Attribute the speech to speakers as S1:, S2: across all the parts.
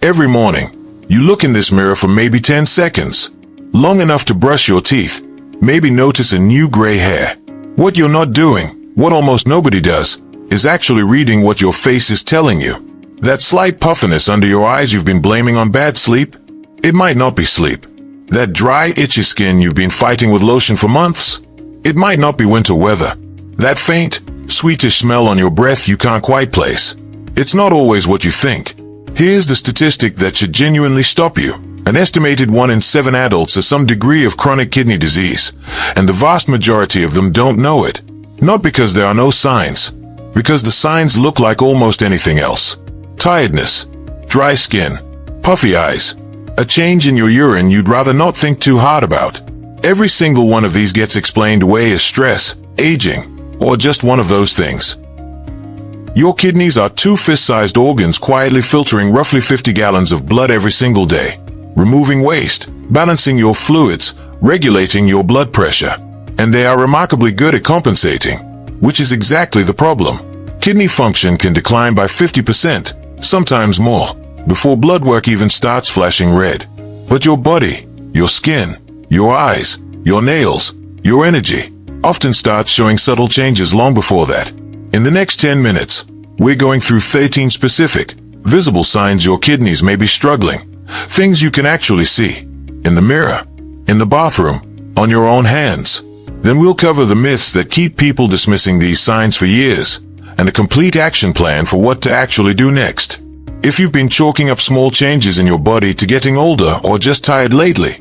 S1: Every morning, you look in this mirror for maybe 10 seconds, long enough to brush your teeth, maybe notice a new gray hair. What you're not doing, what almost nobody does, is actually reading what your face is telling you. That slight puffiness under your eyes you've been blaming on bad sleep? It might not be sleep. That dry, itchy skin you've been fighting with lotion for months? It might not be winter weather. That faint, sweetish smell on your breath you can't quite place. It's not always what you think. Here's the statistic that should genuinely stop you. An estimated 1 in 7 adults has some degree of chronic kidney disease, and the vast majority of them don't know it. Not because there are no signs, because the signs look like almost anything else. Tiredness, dry skin, puffy eyes, a change in your urine you'd rather not think too hard about. Every single one of these gets explained away as stress, aging, or just one of those things. Your kidneys are 2 fist-sized organs quietly filtering roughly 50 gallons of blood every single day, removing waste, balancing your fluids, regulating your blood pressure. And they are remarkably good at compensating, which is exactly the problem. Kidney function can decline by 50%, sometimes more, before blood work even starts flashing red. But your body, your skin, your eyes, your nails, your energy, often starts showing subtle changes long before that. In the next 10 minutes, we're going through 13 specific, visible signs your kidneys may be struggling. Things you can actually see. In the mirror, in the bathroom, on your own hands. Then we'll cover the myths that keep people dismissing these signs for years, and a complete action plan for what to actually do next. If you've been chalking up small changes in your body to getting older or just tired lately,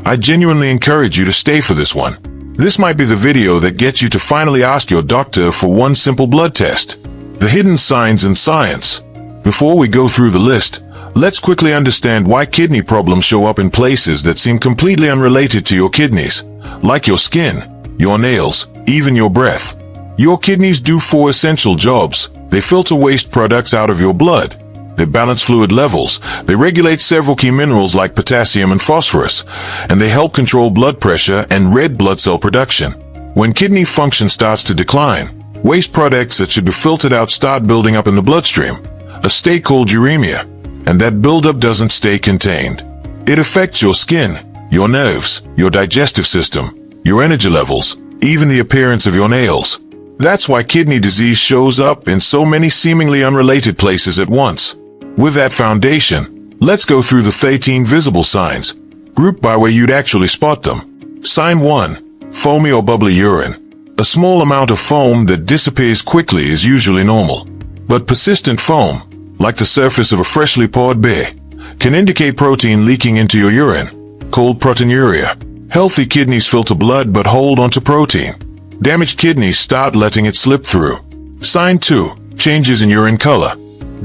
S1: I genuinely encourage you to stay for this one. This might be the video that gets you to finally ask your doctor for one simple blood test. The hidden signs in science. Before we go through the list, let's quickly understand why kidney problems show up in places that seem completely unrelated to your kidneys, like your skin, your nails, even your breath. Your kidneys do 4 essential jobs. They filter waste products out of your blood. They balance fluid levels. They regulate several key minerals like potassium and phosphorus. And they help control blood pressure and red blood cell production. When kidney function starts to decline, waste products that should be filtered out start building up in the bloodstream, a state called uremia. And that buildup doesn't stay contained. It affects your skin, your nerves, your digestive system, your energy levels, even the appearance of your nails. That's why kidney disease shows up in so many seemingly unrelated places at once. With that foundation, let's go through the 13 visible signs, grouped by where you'd actually spot them. Sign 1. Foamy or bubbly urine. A small amount of foam that disappears quickly is usually normal. But persistent foam, like the surface of a freshly poured beer, can indicate protein leaking into your urine, called proteinuria. Healthy kidneys filter blood but hold onto protein. Damaged kidneys start letting it slip through. Sign 2. Changes in urine color.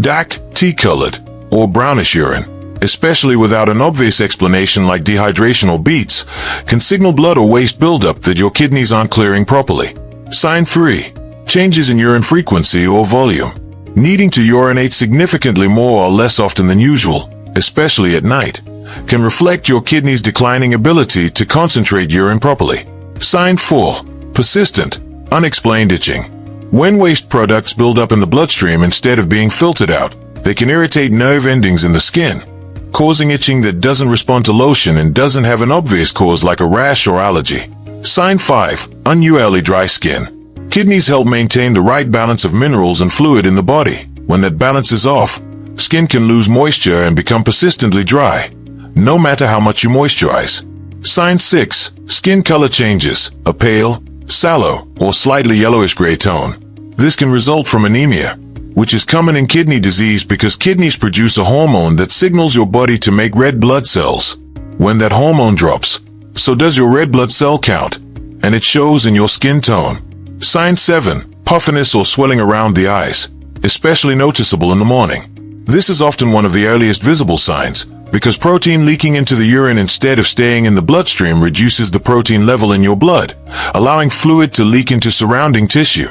S1: Dark, tea-colored, or brownish urine, especially without an obvious explanation like dehydration or beets, can signal blood or waste buildup that your kidneys aren't clearing properly. Sign 3. Changes in urine frequency or volume. Needing to urinate significantly more or less often than usual, especially at night, can reflect your kidneys' declining ability to concentrate urine properly. Sign 4. Persistent, unexplained itching. When waste products build up in the bloodstream instead of being filtered out, they can irritate nerve endings in the skin, causing itching that doesn't respond to lotion and doesn't have an obvious cause like a rash or allergy. Sign 5. Unusually dry skin. Kidneys help maintain the right balance of minerals and fluid in the body. When that balance is off, skin can lose moisture and become persistently dry, no matter how much you moisturize. Sign 6. Skin color changes, a pale, sallow, or slightly yellowish gray tone. This can result from anemia, which is common in kidney disease because kidneys produce a hormone that signals your body to make red blood cells. When that hormone drops, so does your red blood cell count, and it shows in your skin tone. Sign 7. Puffiness or swelling around the eyes, especially noticeable in the morning. This is often one of the earliest visible signs, because protein leaking into the urine instead of staying in the bloodstream reduces the protein level in your blood, allowing fluid to leak into surrounding tissue.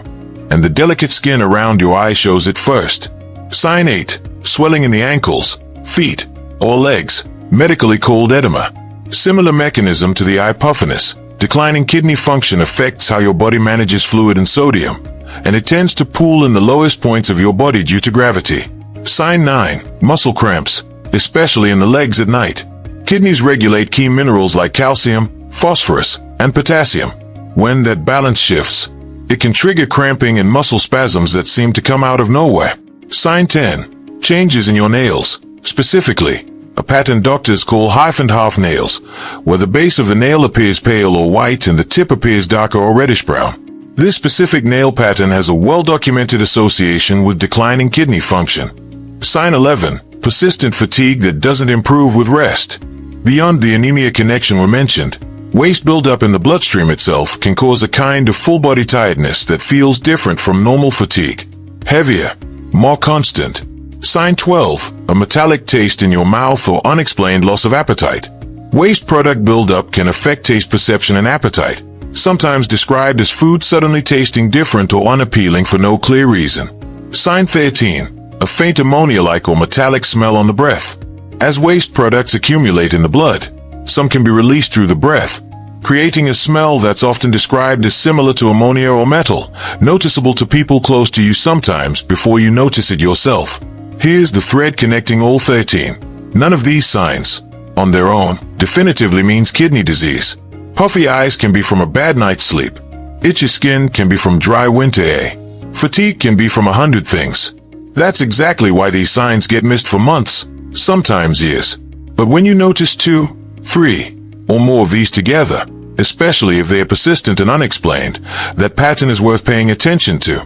S1: And the delicate skin around your eye shows it first. Sign 8. Swelling in the ankles, feet, or legs, medically called edema. Similar mechanism to the eye puffiness, declining kidney function affects how your body manages fluid and sodium, and it tends to pool in the lowest points of your body due to gravity. Sign 9. Muscle cramps. especially in the legs at night. Kidneys regulate key minerals like calcium, phosphorus, and potassium. When that balance shifts, it can trigger cramping and muscle spasms that seem to come out of nowhere. Sign 10. Changes in your nails. Specifically, a pattern doctors call half-and-half nails, where the base of the nail appears pale or white and the tip appears darker or reddish-brown. This specific nail pattern has a well-documented association with declining kidney function. Sign 11. Persistent fatigue that doesn't improve with rest. Beyond the anemia connection we mentioned, waste buildup in the bloodstream itself can cause a kind of full-body tiredness that feels different from normal fatigue. Heavier, more constant. Sign 12. A metallic taste in your mouth or unexplained loss of appetite. Waste product buildup can affect taste perception and appetite, sometimes described as food suddenly tasting different or unappealing for no clear reason. Sign 13. A faint ammonia-like or metallic smell on the breath. As waste products accumulate in the blood, some can be released through the breath, creating a smell that's often described as similar to ammonia or metal, noticeable to people close to you sometimes before you notice it yourself. Here's the thread connecting all 13. None of these signs, on their own, definitively means kidney disease. Puffy eyes can be from a bad night's sleep. Itchy skin can be from dry winter air. Fatigue can be from 100 things. That's exactly why these signs get missed for months, sometimes years. But when you notice 2, 3, or more of these together, especially if they are persistent and unexplained, that pattern is worth paying attention to,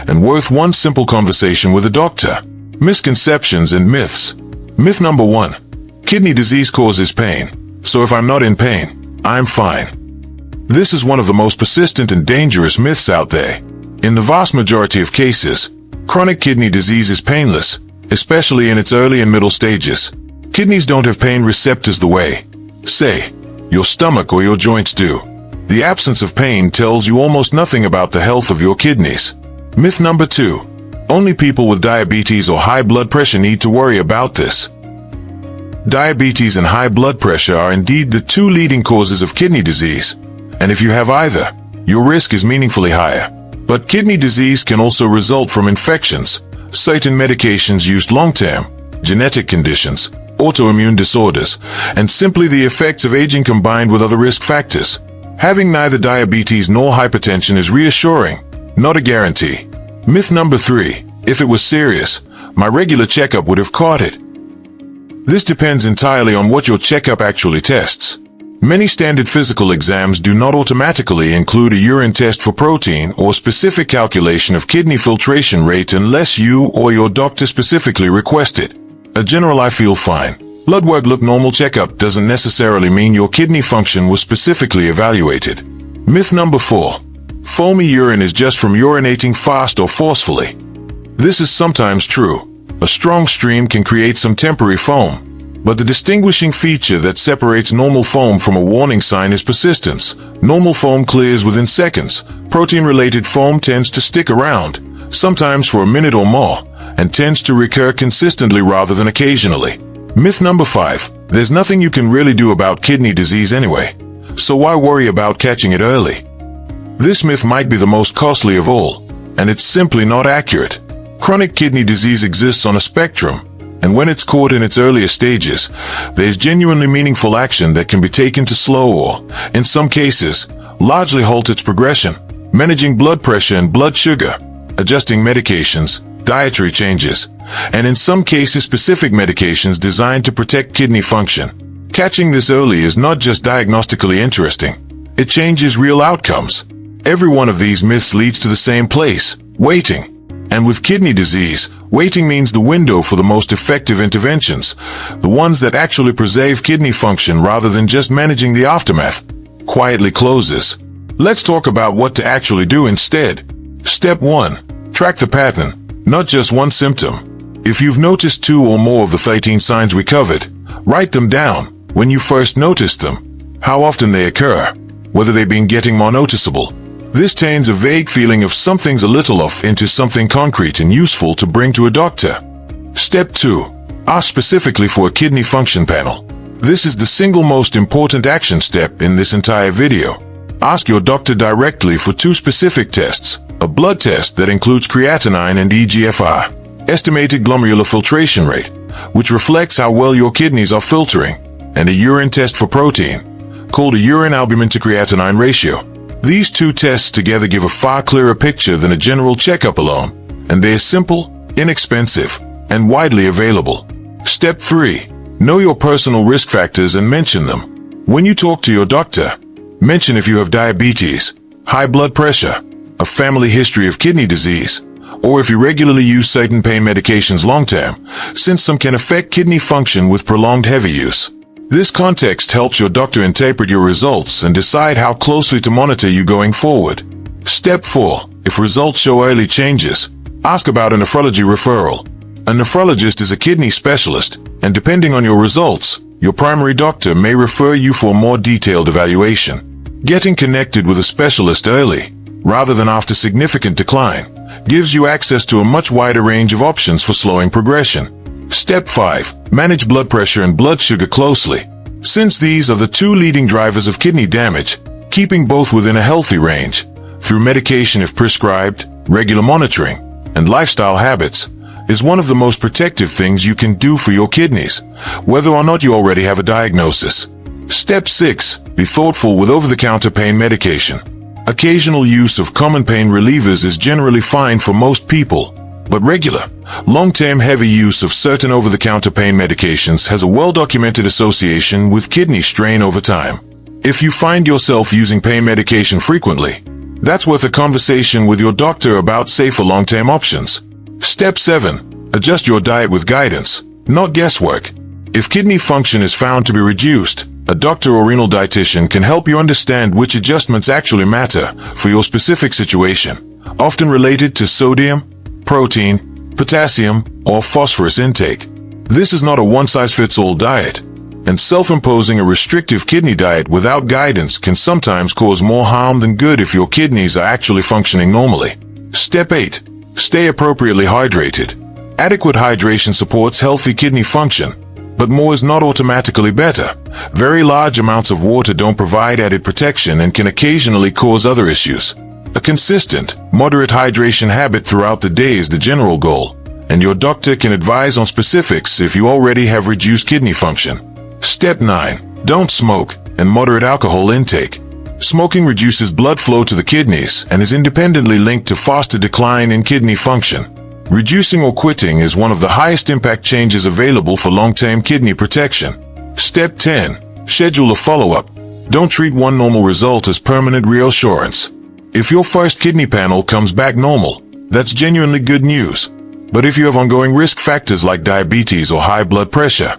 S1: and worth one simple conversation with a doctor. Misconceptions and myths. Myth number 1. Kidney disease causes pain, so if I'm not in pain, I'm fine. This is one of the most persistent and dangerous myths out there. In the vast majority of cases, chronic kidney disease is painless, especially in its early and middle stages. Kidneys don't have pain receptors the way, say, your stomach or your joints do. The absence of pain tells you almost nothing about the health of your kidneys. Myth number 2. Only people with diabetes or high blood pressure need to worry about this. Diabetes and high blood pressure are indeed the 2 leading causes of kidney disease, and if you have either, your risk is meaningfully higher. But kidney disease can also result from infections, certain medications used long-term, genetic conditions, autoimmune disorders, and simply the effects of aging combined with other risk factors. Having neither diabetes nor hypertension is reassuring, not a guarantee. Myth number 3. If it was serious, my regular checkup would have caught it. This depends entirely on what your checkup actually tests. Many standard physical exams do not automatically include a urine test for protein or specific calculation of kidney filtration rate unless you or your doctor specifically request it. A general "I feel fine, blood work look normal" checkup doesn't necessarily mean your kidney function was specifically evaluated. Myth number 4. Foamy urine is just from urinating fast or forcefully. This is sometimes true. A strong stream can create some temporary foam. But the distinguishing feature that separates normal foam from a warning sign is persistence. Normal foam clears within seconds. Protein-related foam tends to stick around, sometimes for a minute or more, and tends to recur consistently rather than occasionally. Myth number 5. There's nothing you can really do about kidney disease anyway, so why worry about catching it early? This myth might be the most costly of all, and it's simply not accurate. Chronic kidney disease exists on a spectrum, and when it's caught in its earlier stages, there's genuinely meaningful action that can be taken to slow or, in some cases, largely halt its progression. Managing blood pressure and blood sugar, adjusting medications, dietary changes, and in some cases specific medications designed to protect kidney function. Catching this early is not just diagnostically interesting, it changes real outcomes. Every one of these myths leads to the same place, waiting. And with kidney disease, waiting means the window for the most effective interventions, the ones that actually preserve kidney function rather than just managing the aftermath, quietly closes. Let's talk about what to actually do instead. Step 1. Track the pattern, not just one symptom. If you've noticed 2 or more of the 13 signs we covered, write them down. When you first noticed them, how often they occur, whether they've been getting more noticeable. This turns a vague feeling of something's a little off into something concrete and useful to bring to a doctor. Step 2. Ask specifically for a kidney function panel. This is the single most important action step in this entire video. Ask your doctor directly for 2 specific tests, a blood test that includes creatinine and eGFR, estimated glomerular filtration rate, which reflects how well your kidneys are filtering, and a urine test for protein, called a urine albumin to creatinine ratio. These two tests together give a far clearer picture than a general checkup alone, and they are simple, inexpensive, and widely available. Step 3. Know your personal risk factors and mention them. When you talk to your doctor, mention if you have diabetes, high blood pressure, a family history of kidney disease, or if you regularly use certain pain medications long-term, since some can affect kidney function with prolonged heavy use. This context helps your doctor interpret your results and decide how closely to monitor you going forward. Step 4. If results show early changes, ask about a nephrology referral. A nephrologist is a kidney specialist, and depending on your results, your primary doctor may refer you for a more detailed evaluation. Getting connected with a specialist early, rather than after significant decline, gives you access to a much wider range of options for slowing progression. Step 5. Manage blood pressure and blood sugar closely. Since these are the two leading drivers of kidney damage, keeping both within a healthy range, through medication if prescribed, regular monitoring, and lifestyle habits, is one of the most protective things you can do for your kidneys, whether or not you already have a diagnosis. Step 6. Be thoughtful with over-the-counter pain medication. Occasional use of common pain relievers is generally fine for most people, but regular, long-term heavy use of certain over-the-counter pain medications has a well-documented association with kidney strain over time. If you find yourself using pain medication frequently, that's worth a conversation with your doctor about safer long-term options. Step 7. Adjust your diet with guidance, not guesswork. If kidney function is found to be reduced, a doctor or renal dietitian can help you understand which adjustments actually matter for your specific situation, often related to sodium, protein, potassium, or phosphorus intake. This is not a one-size-fits-all diet, and self-imposing a restrictive kidney diet without guidance can sometimes cause more harm than good if your kidneys are actually functioning normally. Step 8. Stay appropriately hydrated. Adequate hydration supports healthy kidney function, but more is not automatically better. Very large amounts of water don't provide added protection and can occasionally cause other issues. A consistent, moderate hydration habit throughout the day is the general goal, and your doctor can advise on specifics if you already have reduced kidney function. Step 9. Don't smoke, and moderate alcohol intake. Smoking reduces blood flow to the kidneys and is independently linked to faster decline in kidney function. Reducing or quitting is one of the highest impact changes available for long-term kidney protection. Step 10. Schedule a follow-up. Don't treat one normal result as permanent reassurance. If your first kidney panel comes back normal, that's genuinely good news. But if you have ongoing risk factors like diabetes or high blood pressure,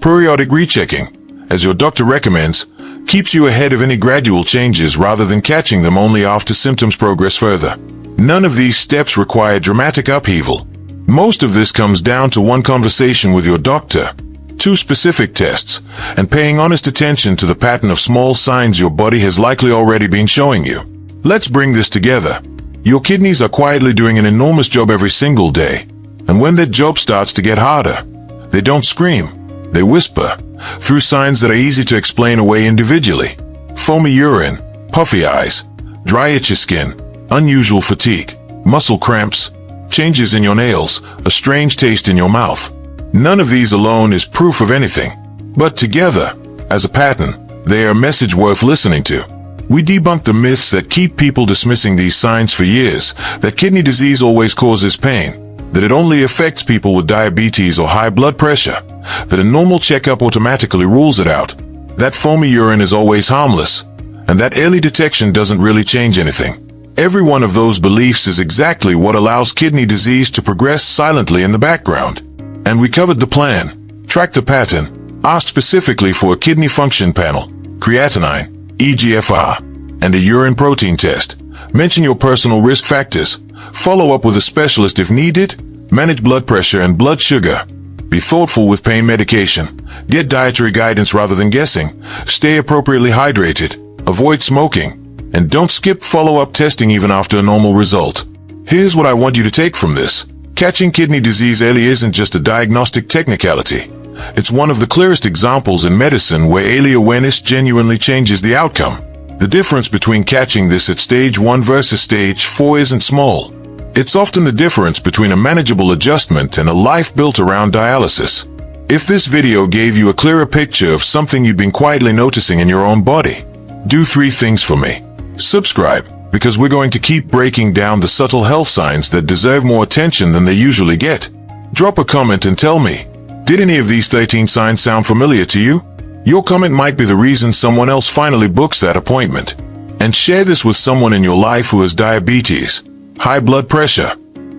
S1: periodic rechecking, as your doctor recommends, keeps you ahead of any gradual changes rather than catching them only after symptoms progress further. None of these steps require dramatic upheaval. Most of this comes down to one conversation with your doctor, 2 specific tests, and paying honest attention to the pattern of small signs your body has likely already been showing you. Let's bring this together. Your kidneys are quietly doing an enormous job every single day, and when that job starts to get harder, they don't scream, they whisper, through signs that are easy to explain away individually. Foamy urine, puffy eyes, dry itchy skin, unusual fatigue, muscle cramps, changes in your nails, a strange taste in your mouth. None of these alone is proof of anything, but together, as a pattern, they are a message worth listening to. We debunk the myths that keep people dismissing these signs for years, that kidney disease always causes pain, that it only affects people with diabetes or high blood pressure, that a normal checkup automatically rules it out, that foamy urine is always harmless, and that early detection doesn't really change anything. Every one of those beliefs is exactly what allows kidney disease to progress silently in the background. And we covered the plan, tracked the pattern, asked specifically for a kidney function panel, creatinine, eGFR, and a urine protein test. Mention your personal risk factors. Follow up with a specialist if needed. Manage blood pressure and blood sugar. Be thoughtful with pain medication. Get dietary guidance rather than guessing. Stay appropriately hydrated. Avoid smoking. And don't skip follow-up testing even after a normal result. Here's what I want you to take from this. Catching kidney disease early isn't just a diagnostic technicality. It's one of the clearest examples in medicine where early awareness genuinely changes the outcome. The difference between catching this at stage 1 versus stage 4 isn't small. It's often the difference between a manageable adjustment and a life built around dialysis. If this video gave you a clearer picture of something you've been quietly noticing in your own body, do 3 things for me. Subscribe, because we're going to keep breaking down the subtle health signs that deserve more attention than they usually get. Drop a comment and tell me, did any of these 13 signs sound familiar to you? Your comment might be the reason someone else finally books that appointment. And share this with someone in your life who has diabetes, high blood pressure,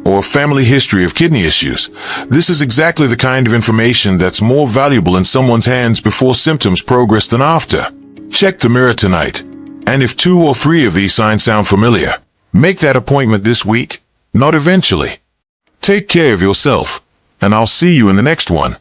S1: or a family history of kidney issues. This is exactly the kind of information that's more valuable in someone's hands before symptoms progress than after. Check the mirror tonight. And if 2 or 3 of these signs sound familiar, make that appointment this week, not eventually. Take care of yourself, and I'll see you in the next one.